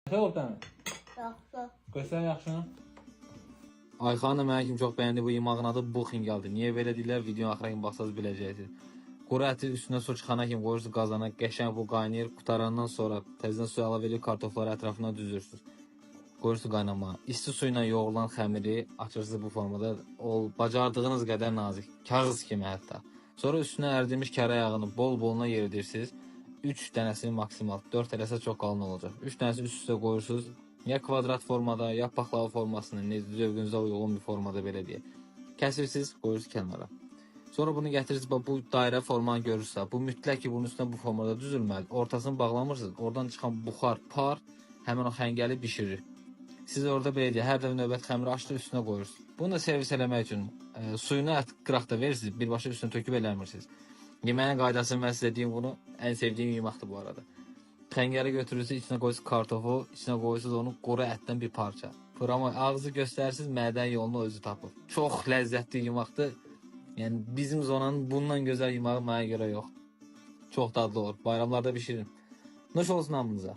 Nə oldu dənə? Yaxşı. Göstər yaxşı. Ayxanın da mənə kimi çox bəyəndi bu yemağın adı buxingaldır. Niyə belə deyirlər? Videonun axırına kimi baxsaz biləcəksiniz. Quru əti üstünə su çıxana kimi qoyursunuz qazana, qəşəng bu qaynayır. Qutarandan sonra təzədən su əlavə edib kartofları ətrafına düzürsünüz. Qoyursunuz qaynamağa. İsti su ilə yoğrulan xəmiri açırsınız bu formada. Bacardığınız qədər nazik, kağız kimi hətta. Sonra üstünə əridilmiş kərə yağını bol-boluna yeridirsiniz. 3 dənəsini maksimal, 4 eləsə çox qalın olacaq. 3 dənəsini üst-üstə qoyursunuz. Ya kvadrat formada, ya paxlava formasında, necə zövqünüzə uyğun bir formada belə deyək. Kəsirsiniz, qoyursunuz kənara. Sonra bunu gətirirsiniz, bu dairə formanı görürsünüzsə, bu mütləq ki, bunun üstünə bu formada düzülməlidir. Ortasını bağlamırsınız, oradan çıxan buxar, par həmin o xəngəli bişirir. Siz orada belə deyək, hər dəfə növbət xəmiri açdı, üstünə qoyursunuz. Bunu da servis eləmək üçün suyunu qıraqda verirsiniz, birbaşa üstünə töküb eləmirsiniz. Yeməyin qaydası mən sizə deyim bunu, ən sevdiyim yeməkdir bu arada. Xəngəli götürürsünüz, içinə qoyursunuz kartofu, içinə qoyursunuz onu quru ətdən bir parça. Amma ağzı göstərirsiniz, mədən yolunu özü tapır. Çox ləzzətli yeməkdir. Yəni bizim zonanın bundan gözəl yeməyi mənə görə yox. Çox dadlı olur. Bayramlarda bişirin. Nuş olsun hamınıza.